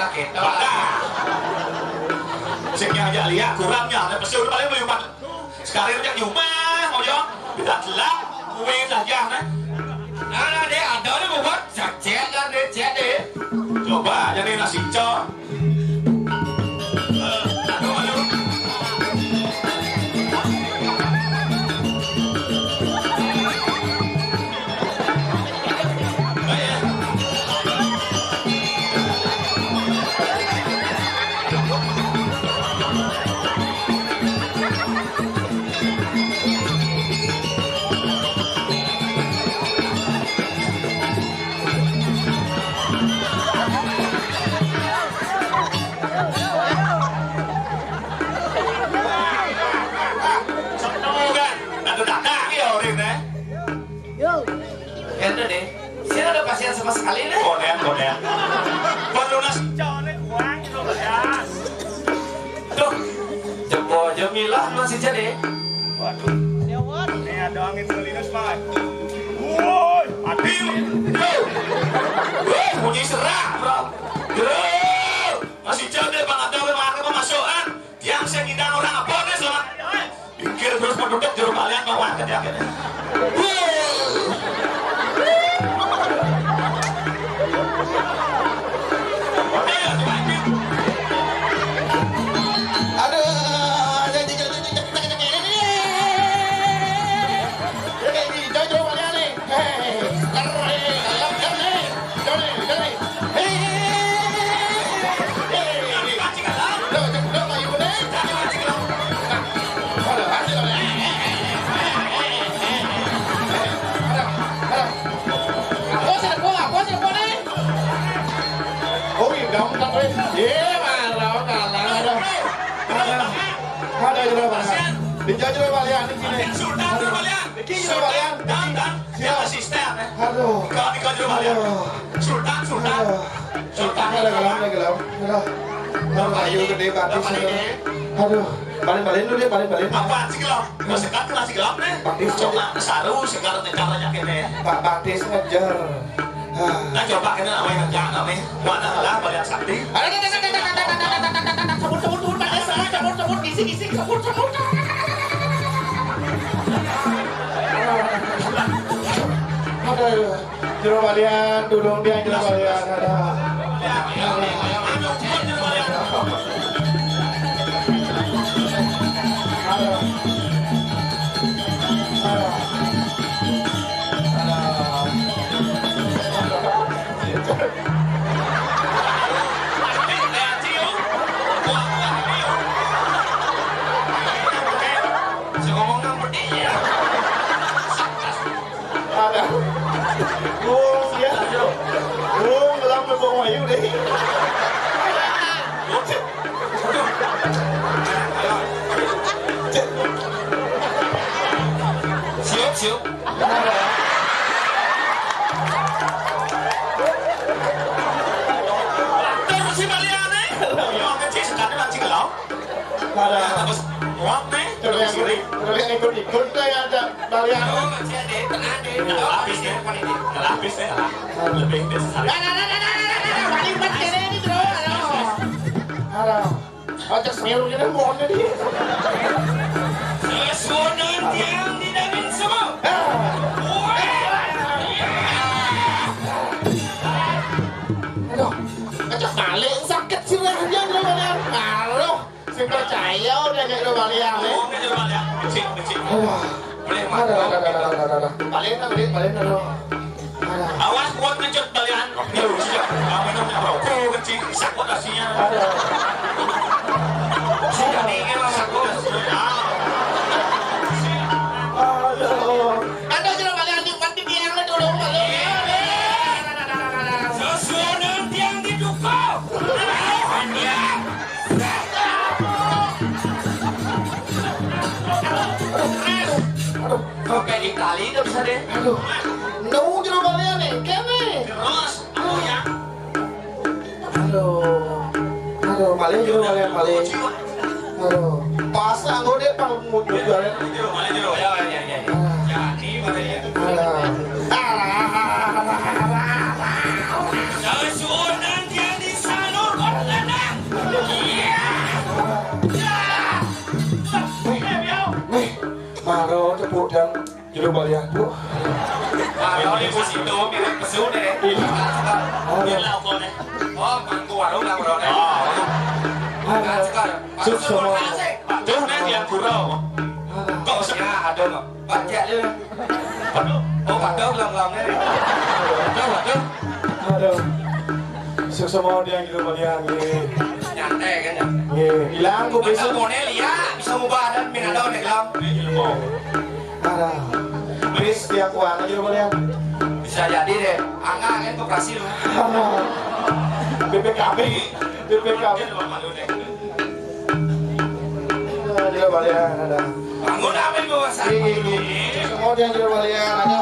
tak kita. Sing nyaya lihat kurangnya, ada pasti udah paling melihat. Sekarang yang nyumah, mau jong, tidak gelap, kue saja, nah. Nah, deh ada nih buat cek kan deh, cek deh. Coba jadi nasi cok. Sama sekali deh. Godean. Perlu nasi cone kurang gitu ya. Tuh, jempol jemilah masih jadi. Waduh. Ini ada angin selinus pak. Woi, adil. Bunyi serak, bro. Masih jadi bang ada memang pemasukan. Yang saya ngidang orang apa nih selama. Pikir terus penduduk jeruk kalian kawan kan ya akhirnya. Dijajah balian di sini. Sultan balian. Dijajah balian. Dan siapa asisten? Aduh. Kau dijajah balian. Sultan. Sultan ada gelam. Ayo gede batis. Aduh. Balik dulu dia balik. Apaan sih gelam? Kau sekarang kelas gelam nih. Batis coba saru sekarang caranya kene. Pak batis ngejar. Nah coba kene namanya ngejar namanya. Mana lah balian sakti. Cabut batis sama cabut gising cabut. Aduh, jero balian, dudung dia jero balian, ada. Siap. Terus si balian nih. Yang kecil sekarang masih gelam. Ada. Terus muak nih. Terus yang ikut tuh yang ada balian. Masih ada, tenang deh. Lapis deh. Lebih dari sehari. Ada. Ajak semiru kita mohonnya dia. Sesuatu yang tidak semua. Aduh, ajak balik sakit silahnya dulu balian. Aduh, sing percaya udah kayak dulu balian. Kecil. Ada. Balik dulu. Awas kuat ngejut balian. Kamu minumnya rokok kecil. Sakut asinya. Sudah dingin lah aku. Ada jero balian di panti tiang dulu balian. Sesuatu yang diduga. Hanya. Kau kayak di kali udah bisa deh. Aduh, nunggu jero balian nih, kene. Terus, aku ya. Aduh, balik jero balian balik. Aduh, pas anggo deh pang muncul balian. Ya. Jadi balik. Sesuatu yang disalurkan. Gila balian. Đó đi mua xịn đồ, đi mua xíu này. Biết lao con này. Mang tua lúc nào rồi đấy. Suk semua. Terus nanti yang kurang. Kok Ya, ada nggak? Baca dulu. Oh, ada lòng đấy. Ada. Aduh. Suk semua dia gila balian ni. Nyantai kan ya. Hilang ko Bisa besok. mau ya, bisa mau badan, mina daun nih lam. Ada. Please dia kuat aja balian. Bisa jadi deh. Angga kan koperasi lu. BPKB. BPKB. Gila balian ada. Bangun apa yang bawa sana? Semua dia gila balian ada.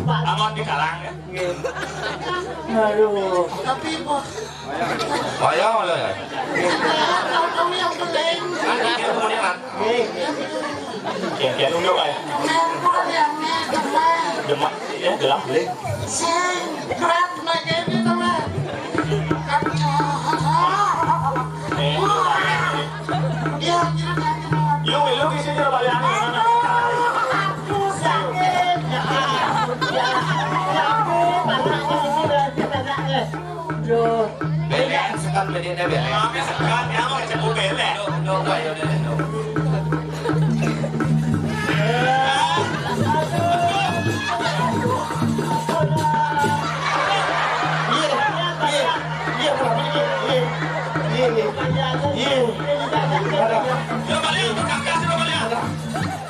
Amon di kalang ya. Aduh. Bayar malah ya. Kamu yang penting. Kan kemudian kan. Kian unjuk ya. Demak ya gelap boleh. Kerap lagi ini teman. Yo, lo kisah dia balik mana? Belen sekarang belen dah belen. Kami sekarang yang mau cakap belen. Dok bayar belen dok. Yo balik, kakak sudah balik.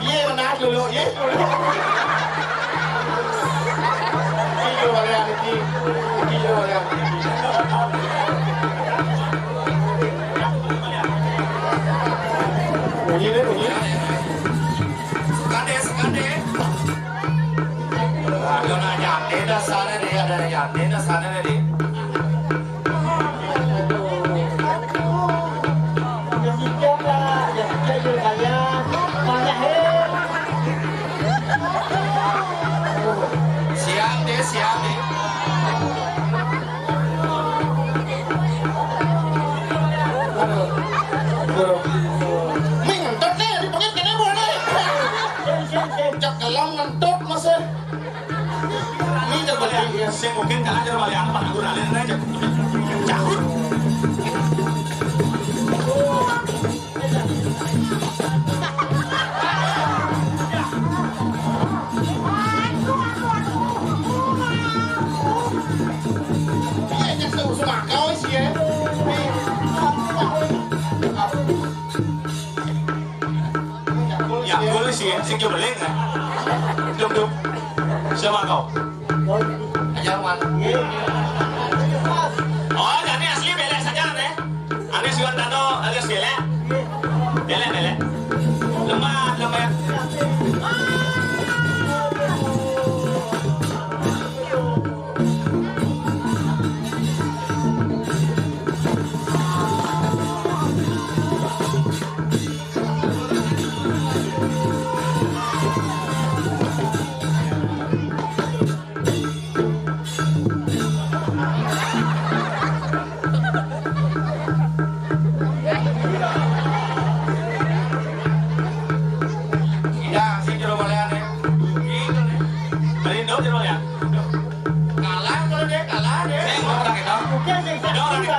Iya, menahan dulu. Iya. Iya, balian ini. Iya, balian. Bunyi deh, bunyi. Sekande. Ada nanya, ada sana deh, ada sana deh. Banyak siap nih. Mình ngentut nih, dipanggil kena buat nih. Cak kelam ngentut masih. Ini terbalik ya. Saya mungkin kalian jangan balik apa aku nalin aja. Cahut. Ini yang seru semakau sih ya. Ya, gue sih, sih coba lihat kan. Dum. Siapa kau? Jangan. Oh, jadi asli bela saja nih. Ane Suwantano alias bela. Bela. Lemah ya. Ya, sing jero baleane. Gitu nih. Bali do coba lihat. Kalah kalau dia kalah dia. Saya mau orang itu. Do orang itu.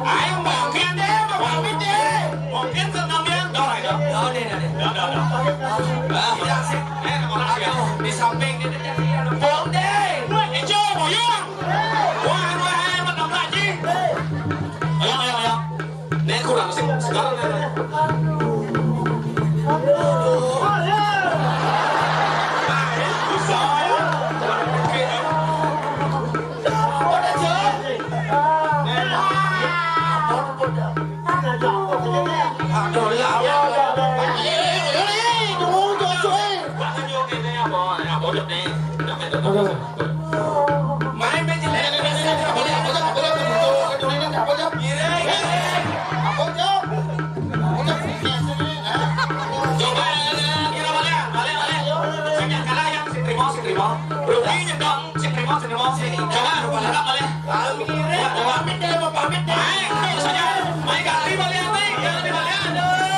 Ayo mungkin deh, pamit deh. Mungkin senamnya do orang itu. Oh, nih. Do. Ah, tidak sih. Orang sih. Di samping dia dia Bong deh. Hijau, boyong. Wah, menang lagi. Ayo. Nek kurang sih sekarang nih. Aduh, ya. Main main jelek. Coba kira balik. Sing kalah yang sing terima. Rugi nyedong sing terima. Coba harap balik. Pamit deh. Main saja. Main kali balik. Jangan dibalik.